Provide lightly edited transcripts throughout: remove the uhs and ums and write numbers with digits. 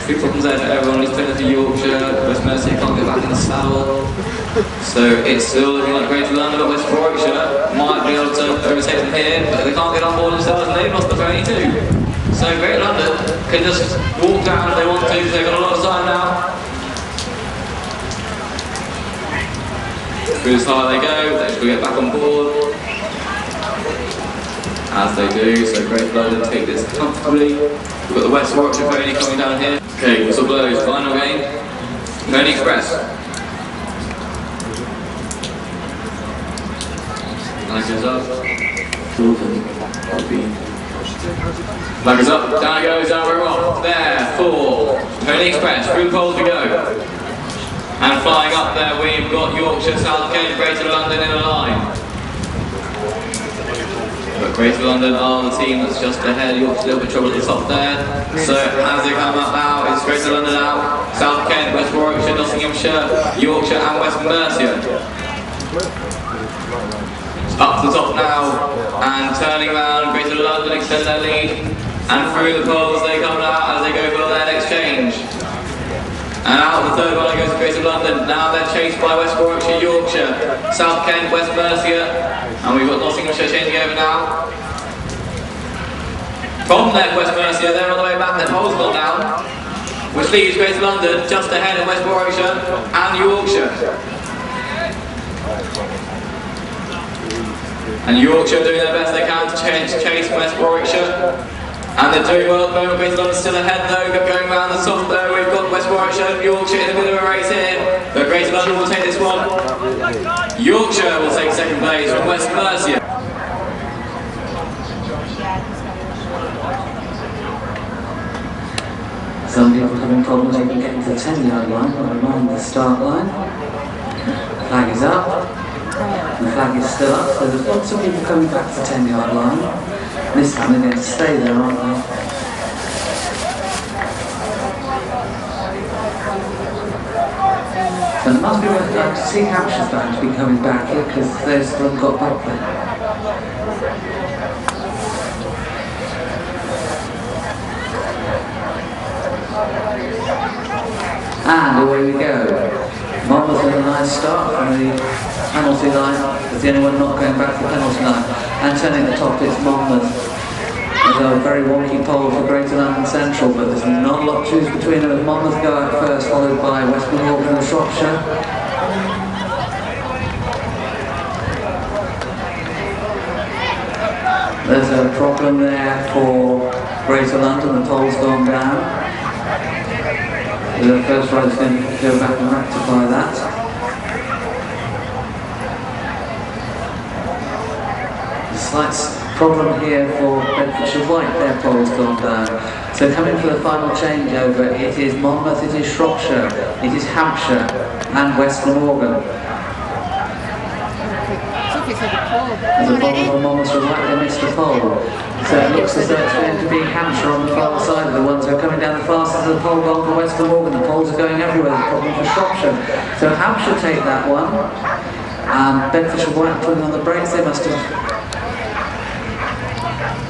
few problems there for everyone. He's playing for Yorkshire, West Mercia can't get back in the saddle. So it's still looking like Greater London, but West Warwickshire might be able to overtake them here, but they can't get on board themselves and they've lost the pony too. So Greater London can just walk down if they want to, because they've got a lot of time now. Through as high they go, they should get back on board. As they do, so Greater London take this comfortably. We've got the West Warwickshire pony coming down here. Okay, whistle blows, final game. Pony Express. Flag goes up. Flag goes up, down it goes, down we're off. There, 4. Pony Express, through pole to go. And flying up there, we've got Yorkshire, South Kent, Greater London in a line. But Greater London are the team that's just ahead. Yorkshire a little bit of trouble at the top there. So as they come up now, it's Greater London out, South Kent, West Warwickshire, Nottinghamshire, Yorkshire and West Mercia. Up to the top now, and turning around, Greater London extend their lead, and through the poles they come out as they go for their next change. And out of the third one goes to Greater London. Now they're chased by West Warwickshire, Yorkshire, South Kent, West Mercia, and we've got Nottinghamshire changing over now. From there, West Mercia, they're on the way back, their pole's gone down, which leaves Greater London just ahead of West Warwickshire and Yorkshire. And Yorkshire doing their best they can to chase West Warwickshire. And they're doing well at the moment. Greater London's still ahead though, but going around the top there, we've got West Warwickshire and Yorkshire in a bit of a race here. But Greater London will take this one. Yorkshire will take second place from West Mercia. Some people having problems even getting to the 10-yard line, or along the start line. The flag is up. The flag is still up, so there's lots of people coming back to the 10-yard line. This time they're going to stay there, aren't they? And it must be worth it to see Hampshire's bound to be coming back here, because they've still got back there. And away we go. Monmouth with a nice start from the penalty line. It's the only one not going back to the penalty line. And turning the top, it's Monmouth. There's a very wonky pole for Greater London Central, but there's not a lot to choose between them. Monmouth go out first, followed by West Glamorgan and Shropshire. There's a problem there for Greater London, the pole's gone down. The first rider's going to go back and rectify that. Slight problem here for Bedfordshire White, their pole's gone down. So coming for the final changeover, it is Monmouth, it is Shropshire, it is Hampshire and West Glamorgan. There's a problem on Monmouth White, they missed the pole. So it looks as though it's going to be Hampshire on the far side of the ones who are coming down the fastest of the pole gone for West Glamorgan. The poles are going everywhere, there's a problem for Shropshire. So Hampshire take that one, and Bedfordshire White putting on the brakes, they must have.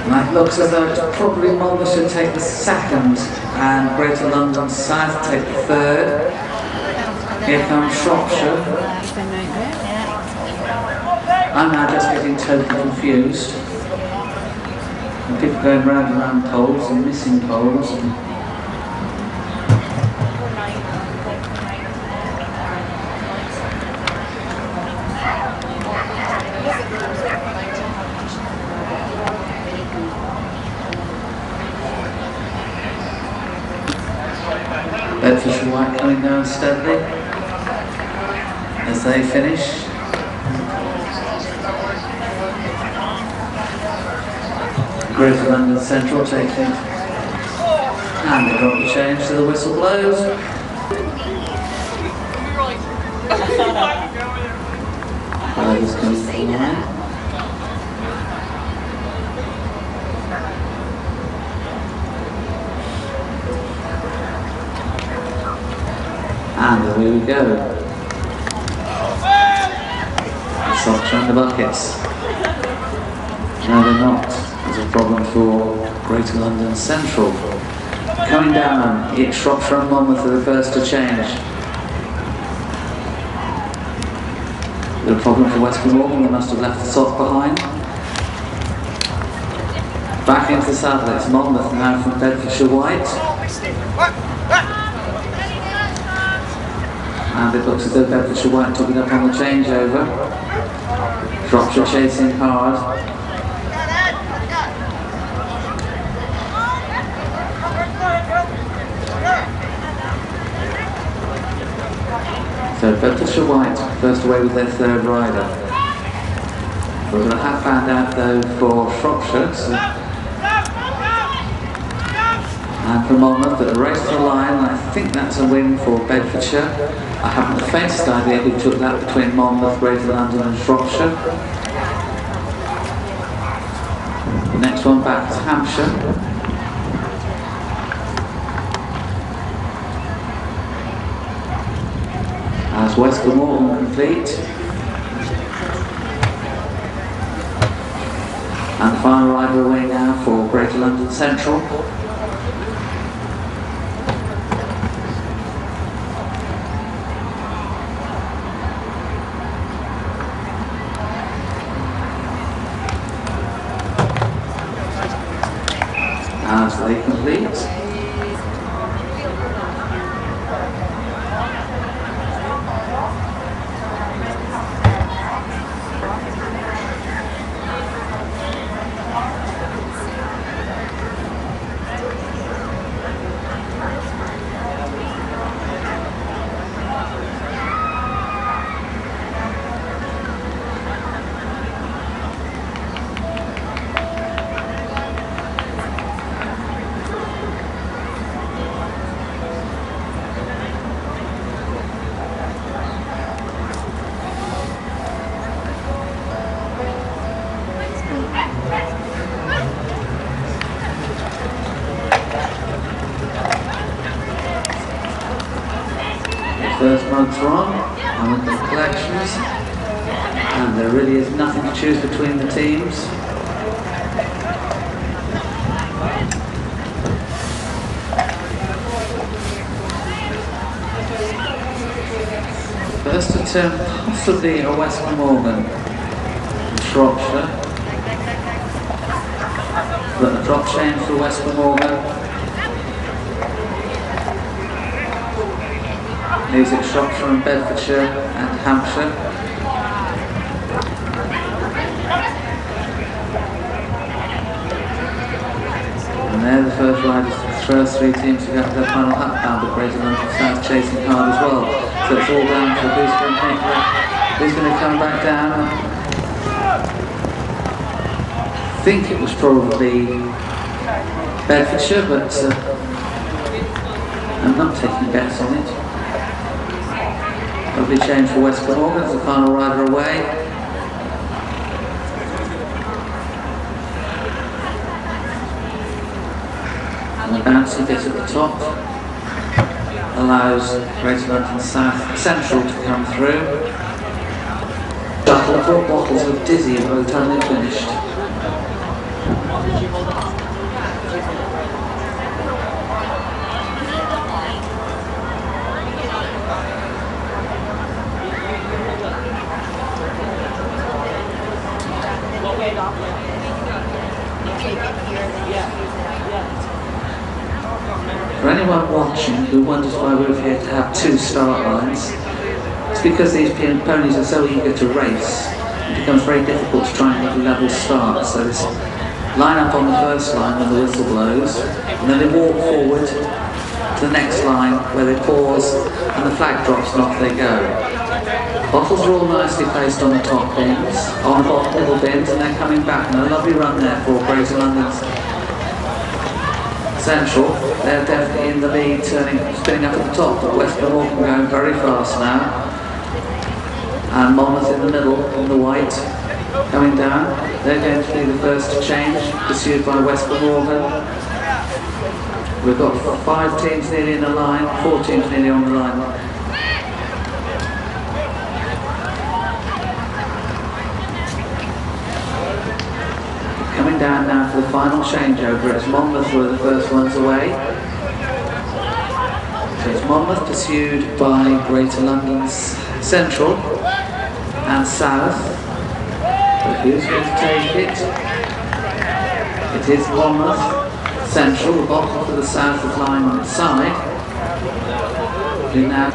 And it looks as though it's probably Monmouth should take the second, and Greater London South take the third. Here comes Shropshire. I'm now just getting totally confused. And people going round and round poles and missing poles. Bedfordshire White coming down steadily as they finish. Greater London Central taking, and they drop the change to the whistle blows. Riders coming from the line. And away we go. Soft around the buckets. No, they're not. There's a problem for Greater London Central. Coming down, it's Shropshire and Monmouth are the first to change. No problem for West Glamorgan, they must have left the sock behind. Back into the saddle, it's Monmouth now from Bedfordshire White. And it looks as though Bedfordshire White took it up on the changeover. Shropshire chasing hard. So Bedfordshire White first away with their third rider. We're going to have found out though for Shropshire. And for Monmouth that race to the line, I think that's a win for Bedfordshire. I haven't the faintest idea who took that between Monmouth, Greater London and Shropshire. The next one back is Hampshire. As West Glamorgan complete. And the final rider away now for Greater London Central. As they complete. First month's are on, and with the collections, and there really is nothing to choose between the teams. First attempt, possibly a West Glamorgan from Shropshire, but a drop change for West Glamorgan. Leaves it Shropshire and Bedfordshire and Hampshire. And they're the first three teams to get to their final lap bound, but Greater London South chasing hard as well. So it's all down to who's going to come back down. I think it was probably Bedfordshire, but I'm not taking bets on it. Lovely change for West Glamorgan as the final rider away. And the bouncy bit at the top allows Greater London South Central to come through. Four bottles of Dizzy by the time they finished. For anyone watching who wonders why we're here to have two start lines, it's because these ponies are so eager to race, it becomes very difficult to try and get a level start. So this line up on the first line when the whistle blows, and then they walk forward to the next line where they pause and the flag drops and off they go. Bottles are all nicely placed on the top bins, on the bottom middle bins, and they're coming back, and a lovely run there for Greater London's Central. They're definitely in the lead, spinning up at the top, but West Glamorgan going very fast now. And Monmouth in the middle, in the white, coming down. They're going to be the first to change, pursued by West Glamorgan. We've got 5 teams nearly in the line, 4 teams nearly on the line. Coming down now for the final changeover. It's Monmouth who are the first ones away. So it's Monmouth pursued by Greater London Central and South. But who's going to take it? It is Monmouth Central, the bottom to the south of line on its side. Who now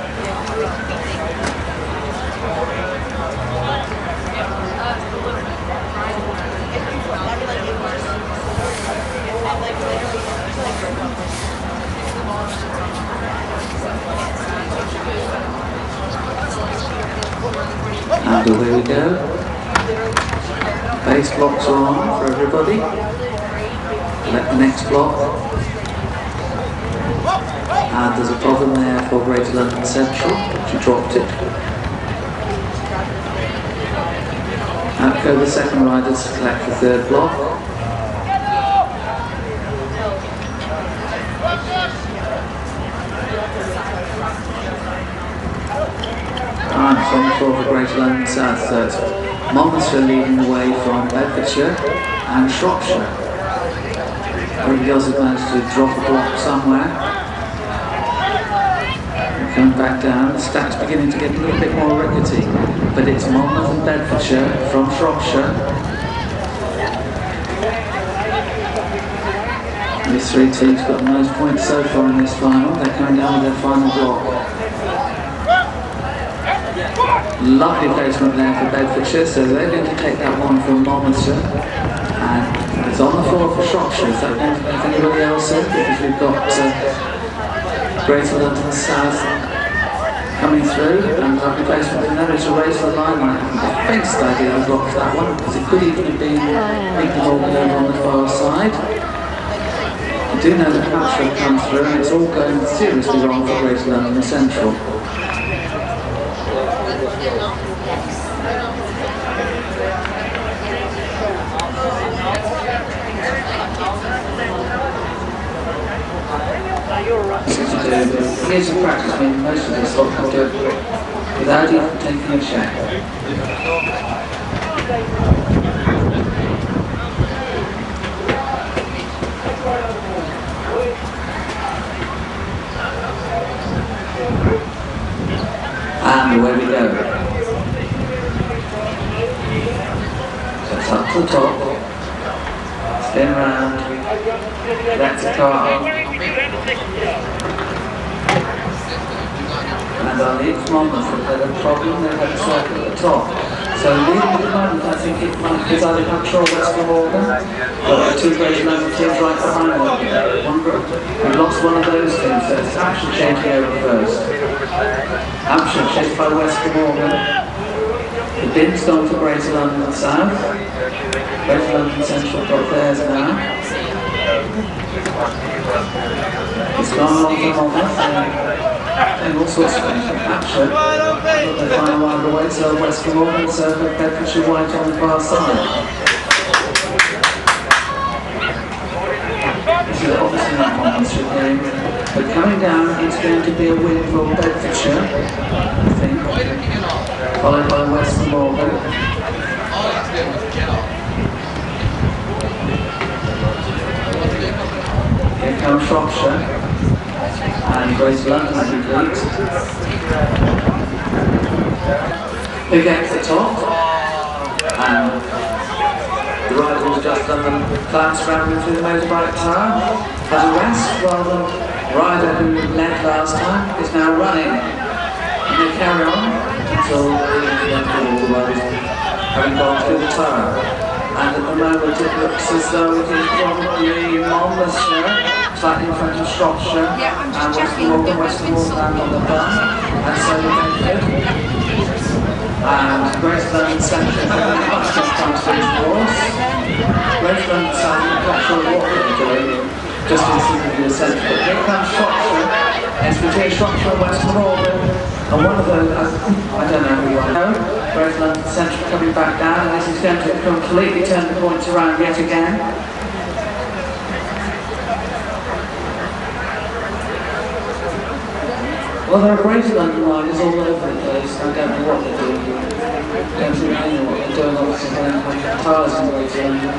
and away we go. Base blocks are on for everybody. Let the next block. And there's a problem there for Greater London Central. She dropped it. Out go the second riders to collect the third block. And from the floor for Greater London South, so it's Monmouthshire leading the way from Bedfordshire and Shropshire. Everybody else has managed to drop a block somewhere. And coming back down, the stack's beginning to get a little bit more rickety, but it's Monmouth and Bedfordshire from Shropshire. These three teams got the most points so far in this final. They're coming down with their final block. Lovely placement there for Bedfordshire, so they're going to take that one from Monmouthshire. And it's on the floor for Shropshire. Is that going to make anybody else in? Because we've got Greater London South coming through, and lovely placement in there. It's a race for the line. I haven't the faintest idea who blocked that one, because it could even have been Lincoln Morgan over on the far side. I do know that Hampshire comes through, and it's all going seriously wrong for Greater London Central. Here's a practice, I mean, most of this lot can do it without even taking a check. And away we go. So it's up to the top, spin round, that's a car. And on each Monmouth have had a problem, they've had a circle at the top. So leading at the moment, I think it might be either Hampshire or West Glamorgan, but the two Greater London teams right behind them. We've lost one of those teams, so it's Hampshire changing over first. Hampshire chased by West Glamorgan. The bin's gone for Greater London South. Greater London Central got theirs now. It's gone along for Monmouth. And all sorts of things from Hampshire. They find one away to West Glamorgan, so Bedfordshire White on the far side. This is obviously not Monmouthshire game, but coming down, it's going to be a win for Bedfordshire, I think, followed by West Glamorgan. Here comes Shropshire. And Greater London complete. Big at the top. And the rider who's just done the clown scrambling through the motorbike tower has a rest, while the rider who led last time is now running. And they carry on until the riders having gone through the tower. And at the moment it looks as though it is probably Monmouthshire, slightly in front of Shropshire, and West Glamorgan on the bus, and so Bedford. And Greater London Central having much just come to this course. Greater London South, I'm not sure what they're doing, just in the centre. But here comes Shropshire, it's between Shropshire and West Glamorgan, and one of those, I don't know who I know, Greater London Central coming back down, and this is going to completely turn the points around yet again. Well, there are Greater London riders all over the place. I don't know what they're doing. I don't really know what they're doing. Obviously, they're going to have tires in Greater London.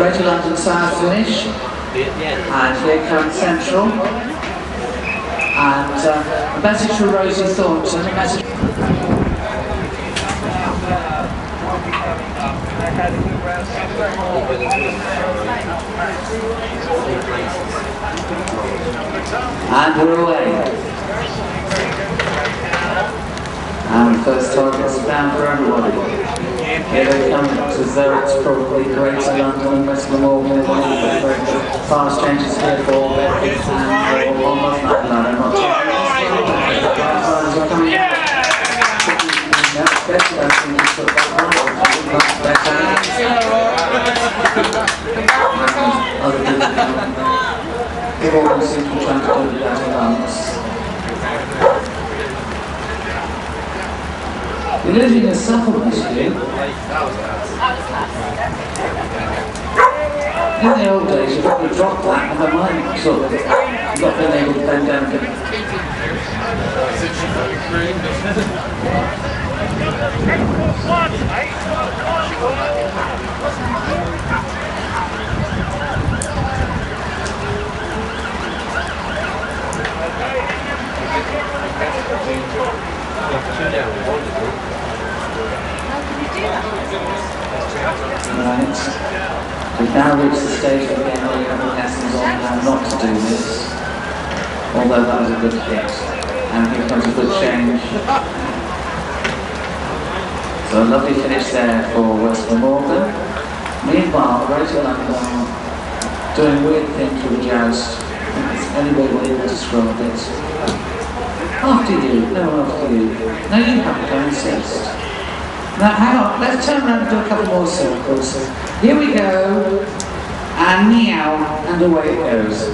Greater London South finish, and here comes Central, and a message for Rosie Thornton, a message. And we're away. And first target's down for everybody. Here they come, as though it's probably Greater London and West Glamorgan. Fast changes here for Bedford and almost not I'm not sure. Coming in. Bedford, I think he's put that one. Much better. Other people they've all seem to be trying to do it out of balance. You're losing your suppleness, you. In the old days, you've got to drop that and have mine sort of not been able to bend down. Right. We've now reached the stage again where you have the lessons on how not to do this. Although that was a good hit. And here comes a good change. So a lovely finish there for West Glamorgan. Meanwhile, Greater London doing weird things with the joust. It's anyway way to describe it. After you, no after you. No, you have to insist. Now hang on, let's turn around and do a couple more circles. Here we go, and meow, and away it goes.